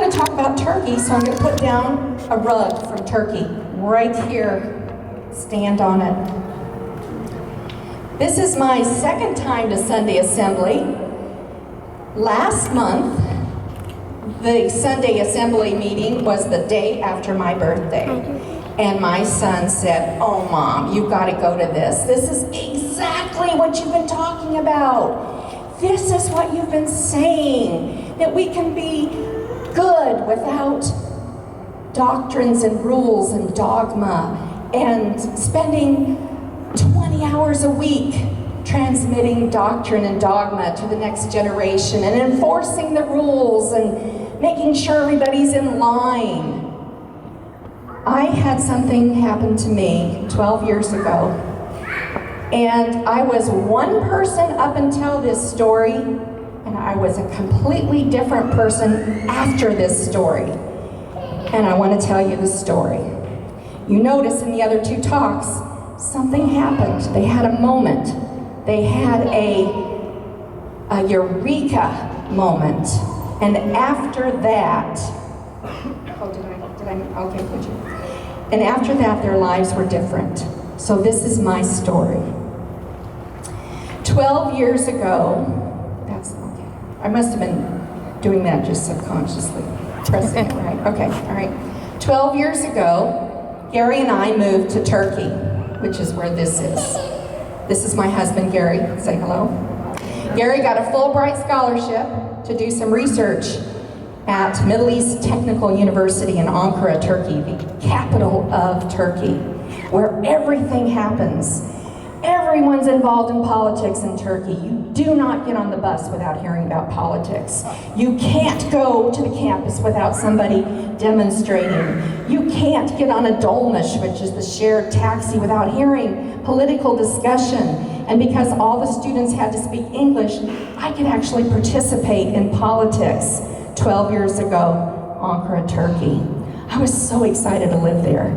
going to talk about Turkey, so I'm going to put down a rug from Turkey right here. Stand on it. This is my second time to Sunday Assembly. Last month, the Sunday Assembly meeting was the day after my birthday. And my son said, "Oh, Mom, you've got to go to this. This is exactly what you've been talking about. This is what you've been saying, that we can be good without doctrines and rules and dogma and spending 20 hours a week transmitting doctrine and dogma to the next generation and enforcing the rules and making sure everybody's in line." I had something happen to me 12 years ago, and I was one person up until this story, and I was a completely different person after this story. And I want to tell you the story. You notice in the other two talks, something happened. They had a moment. They had a eureka moment. And after that, okay, would you? And after that, their lives were different. So this is my story. 12 years ago, that's okay. I must have been doing that just subconsciously, pressing it right. Okay, all right. 12 years ago, Gary and I moved to Turkey, which is where this is. This is my husband, Gary. Say hello. Gary got a Fulbright scholarship to do some research at Middle East Technical University in Ankara, Turkey, the capital of Turkey, where everything happens. Everyone's involved in politics in Turkey. You do not get on the bus without hearing about politics. You can't go to the campus without somebody demonstrating. You can't get on a dolmuş, which is the shared taxi, without hearing political discussion. And because all the students had to speak English, I could actually participate in politics. 12 years ago, Ankara, Turkey. I was so excited to live there.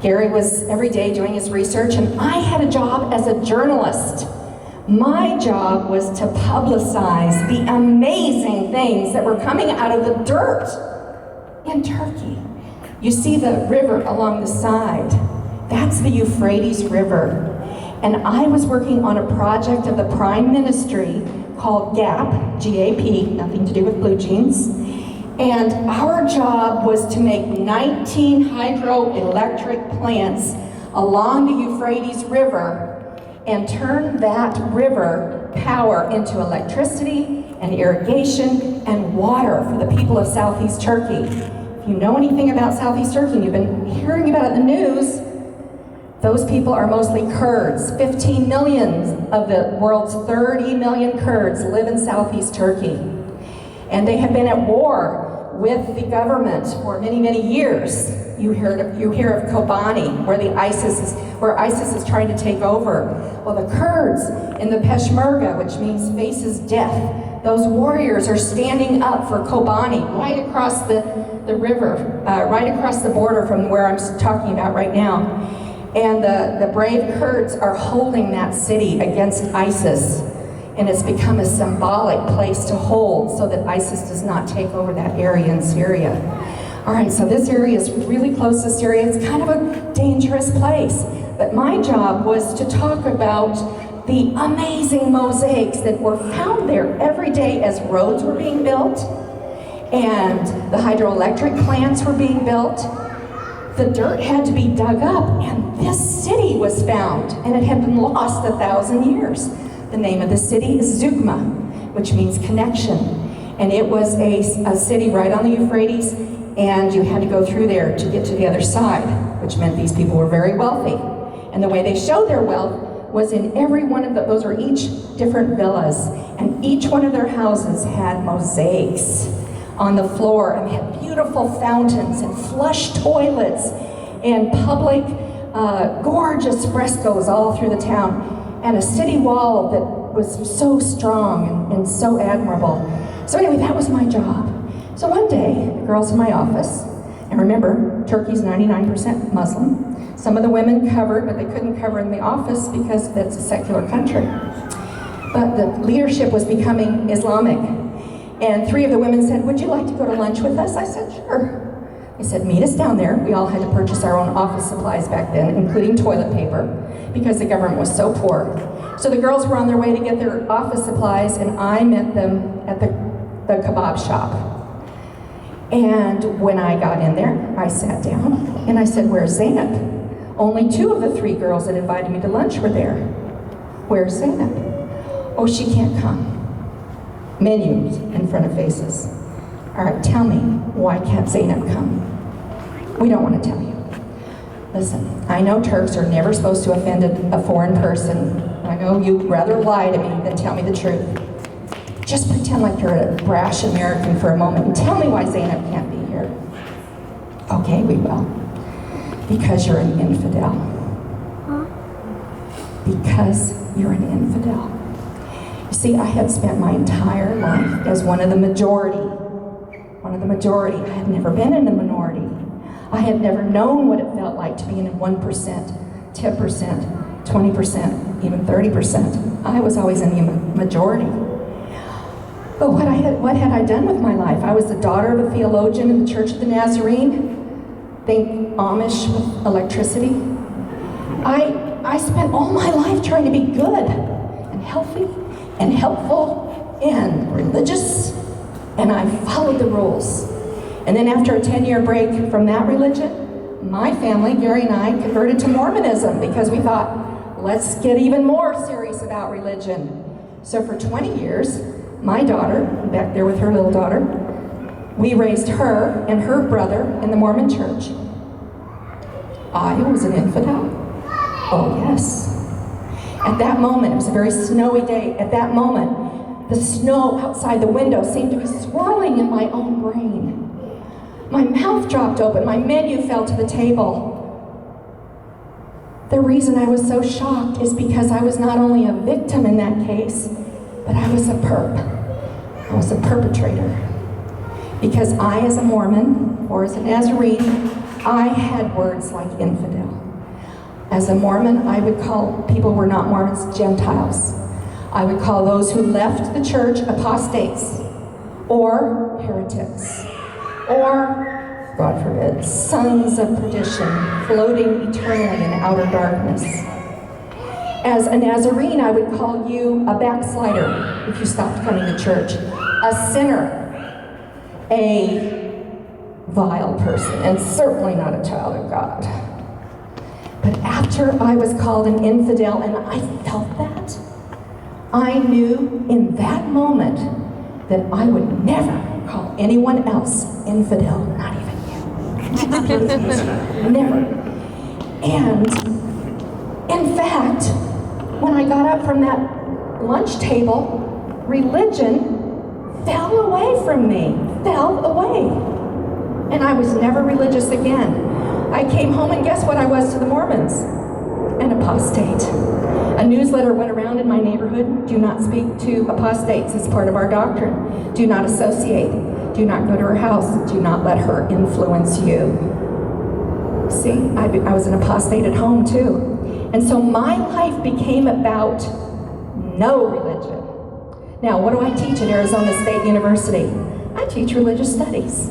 Gary was every day doing his research, and I had a job as a journalist. My job was to publicize the amazing things that were coming out of the dirt in Turkey. You see the river along the side. That's the Euphrates River. And I was working on a project of the Prime Ministry called GAP, G-A-P, nothing to do with blue jeans. And our job was to make 19 hydroelectric plants along the Euphrates River and turn that river power into electricity and irrigation and water for the people of Southeast Turkey. If you know anything about Southeast Turkey, and you've been hearing about it in the news, those people are mostly Kurds. 15 million of the world's 30 million Kurds live in Southeast Turkey. And they have been at war with the government for many, many years. You hear of Kobani, where ISIS is trying to take over. Well, the Kurds in the Peshmerga, which means faces death, those warriors are standing up for Kobani right across the river, right across the border from where I'm talking about right now. And the brave Kurds are holding that city against ISIS. And it's become a symbolic place to hold so that ISIS does not take over that area in Syria. All right, so this area is really close to Syria. It's kind of a dangerous place. But my job was to talk about the amazing mosaics that were found there every day as roads were being built and the hydroelectric plants were being built. The dirt had to be dug up, and this city was found, and it had been lost 1,000 years. The name of the city is Zugma, which means connection. And it was a city right on the Euphrates, and you had to go through there to get to the other side, which meant these people were very wealthy. And the way they showed their wealth was in every one of those were each different villas, and each one of their houses had mosaics on the floor, and they had beautiful fountains and flush toilets and public gorgeous frescoes all through the town, and a city wall that was so strong and so admirable. So anyway, that was my job. So one day, the girls in my office, and remember, Turkey's 99% Muslim. Some of the women covered, but they couldn't cover in the office because that's a secular country. But the leadership was becoming Islamic. And 3 of the women said, would you like to go to lunch with us? I said, sure. They said, meet us down there. We all had to purchase our own office supplies back then, including toilet paper, because the government was so poor. So the girls were on their way to get their office supplies, and I met them at the kebab shop. And when I got in there, I sat down, and I said, where's Zainab? Only 2 of the 3 girls that invited me to lunch were there. Where's Zainab? Oh, she can't come. Menus in front of faces. All right, tell me, why can't Zainab come? We don't want to tell you. Listen, I know Turks are never supposed to offend a foreign person. I know you'd rather lie to me than tell me the truth. Just pretend like you're a brash American for a moment and tell me why Zainab can't be here. Okay, we will. Because you're an infidel. Because you're an infidel. You see, I had spent my entire life as one of the majority. I had never been in a minority. I had never known what it felt like to be in 1%, 10%, 20%, even 30%. I was always in the majority. But what had I done with my life? I was the daughter of a theologian in the Church of the Nazarene. Think Amish with electricity. I spent all my life trying to be good and healthy and helpful and religious, and I followed the rules. And then after a 10-year break from that religion, my family, Gary and I, converted to Mormonism because we thought, let's get even more serious about religion. So for 20 years, my daughter, back there with her little daughter, we raised her and her brother in the Mormon church. I was an infidel. Oh yes. At that moment, it was a very snowy day. At that moment, the snow outside the window seemed to be swirling in my own brain. My mouth dropped open, my menu fell to the table. The reason I was so shocked is because I was not only a victim in that case, but I was a perp. I was a perpetrator. Because I, as a Mormon, or as a Nazarene, I had words like infidel. As a Mormon, I would call people who were not Mormons Gentiles. I would call those who left the church apostates, or heretics, or, God forbid, sons of perdition, floating eternally in outer darkness. As a Nazarene, I would call you a backslider if you stopped coming to church, a sinner, a vile person, and certainly not a child of God. But after I was called an infidel, and I felt that, I knew in that moment that I would never call anyone else infidel, not even you. Never. And in fact, when I got up from that lunch table, religion fell away from me, fell away. And I was never religious again. I came home and guess what I was to the Mormons? An apostate. A newsletter went around in my neighborhood. Do not speak to apostates as part of our doctrine. Do not associate. Do not go to her house. Do not let her influence you. See, I was an apostate at home too. And so my life became about no religion. Now, what do I teach at Arizona State University? I teach religious studies.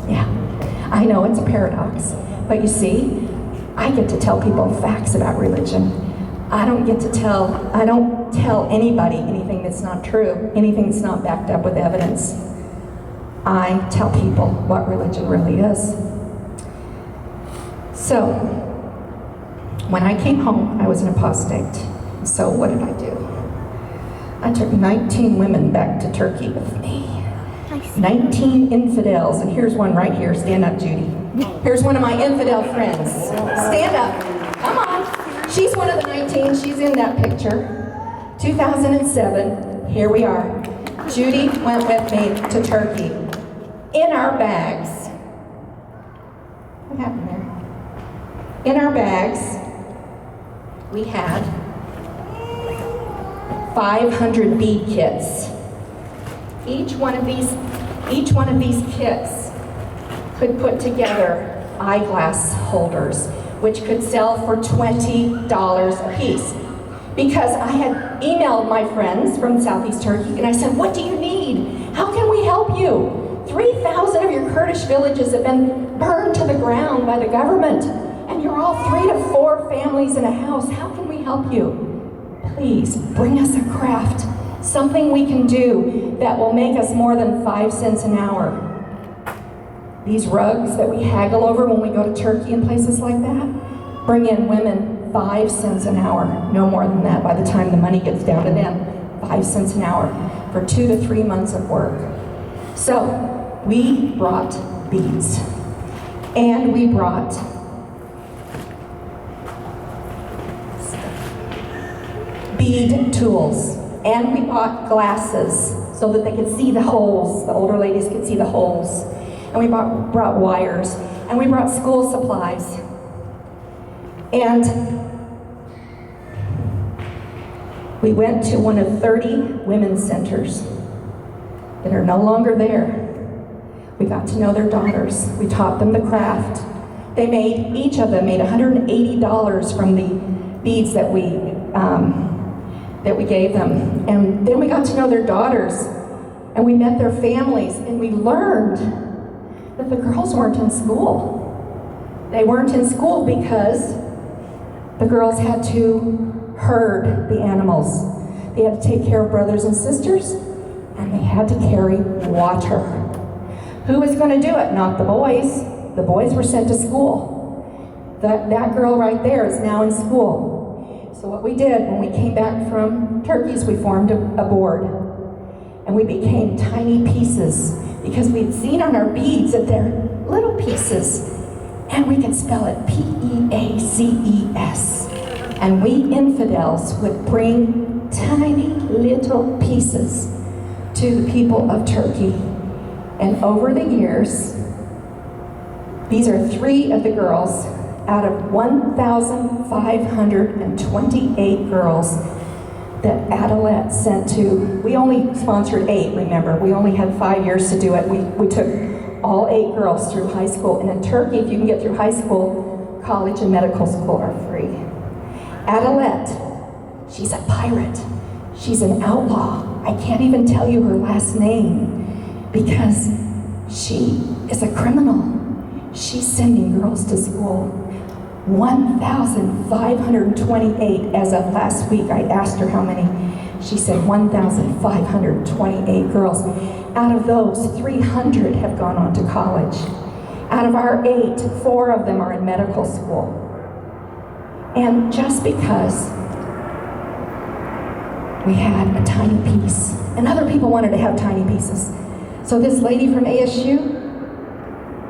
Yeah, I know it's a paradox. But you see, I get to tell people facts about religion. I don't tell anybody anything that's not true, anything that's not backed up with evidence. I tell people what religion really is. So, when I came home, I was an apostate. So what did I do? I took 19 women back to Turkey with me. 19 infidels, and here's one right here. Stand up, Judy. Here's one of my infidel friends. Stand up. Come on. She's one of the 19. She's in that picture. 2007. Here we are. Judy went with me to Turkey. In our bags. What happened there? In our bags, we had 500 bead kits. Each one of these kits could put together eyeglass holders, which could sell for $20 a piece. Because I had emailed my friends from Southeast Turkey, and I said, what do you need? How can we help you? 3,000 of your Kurdish villages have been burned to the ground by the government, and you're all 3 to 4 families in a house. How can we help you? Please bring us a craft, something we can do that will make us more than 5 cents an hour. These rugs that we haggle over when we go to Turkey and places like that, bring in women 5 cents an hour, no more than that by the time the money gets down to them, 5 cents an hour for 2 to 3 months of work. So we brought beads, and we brought bead tools, and we bought glasses so that they could see the holes, the older ladies could see the holes. And we brought wires, and we brought school supplies. And we went to one of 30 women's centers that are no longer there. We got to know their daughters. We taught them the craft. Each of them made $180 from the beads that we gave them. And then we got to know their daughters, and we met their families, and we learned that the girls weren't in school. They weren't in school because the girls had to herd the animals. They had to take care of brothers and sisters, and they had to carry water. Who was going to do it? Not the boys. The boys were sent to school. That girl right there is now in school. So what we did when we came back from Turkey is we formed a board, and we became tiny pieces, because we'd seen on our beads that they're little pieces, and we could spell it P-E-A-C-E-S. And we infidels would bring tiny little pieces to the people of Turkey. And over the years, these are 3 of the girls out of 1,528 girls that Adelet sent to. We only sponsored 8, remember. We only had 5 years to do it. We took all 8 girls through high school. And in Turkey, if you can get through high school, college and medical school are free. Adelet, she's a pirate. She's an outlaw. I can't even tell you her last name because she is a criminal. She's sending girls to school. 1,528 as of last week. I asked her how many. She said 1,528 girls. Out of those, 300 have gone on to college. Out of our 8, 4 of them are in medical school. And just because we had a tiny piece, and other people wanted to have tiny pieces. So this lady from ASU,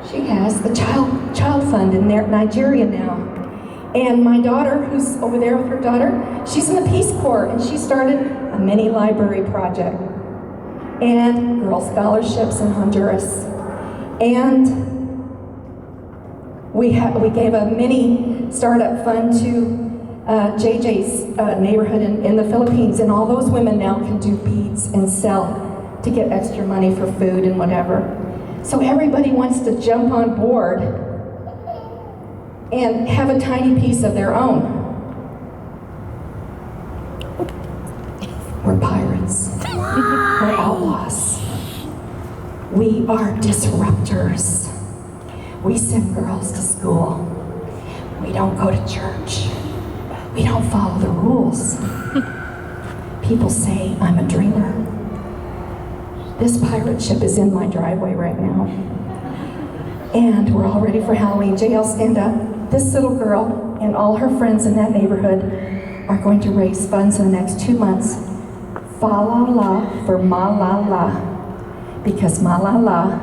she has the child fund in Nigeria now. And my daughter, who's over there with her daughter, she's in the Peace Corps, and she started a mini library project and girl scholarships in Honduras. And we gave a mini startup fund to JJ's neighborhood in the Philippines, and all those women now can do beads and sell to get extra money for food and whatever. So everybody wants to jump on board and have a tiny piece of their own. We're pirates. We're outlaws. We are disruptors. We send girls to school. We don't go to church. We don't follow the rules. People say I'm a dreamer. This pirate ship is in my driveway right now. And we're all ready for Halloween. JL, stand up. This little girl and all her friends in that neighborhood are going to raise funds in the next 2 months. Fa-la-la for Malala. Because Malala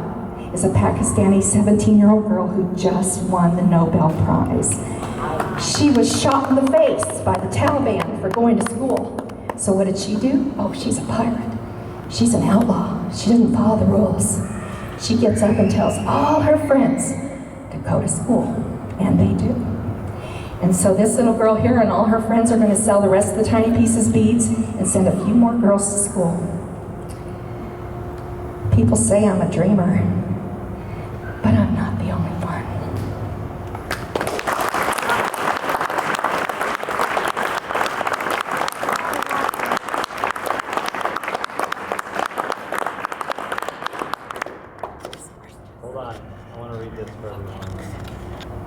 is a Pakistani 17-year-old girl who just won the Nobel Prize. She was shot in the face by the Taliban for going to school. So what did she do? Oh, she's a pirate. She's an outlaw. She doesn't follow the rules. She gets up and tells all her friends to go to school, and they do. And so this little girl here and all her friends are going to sell the rest of the tiny pieces beads and send a few more girls to school. People say I'm a dreamer, but I'm not the only one. I want to read this for everyone.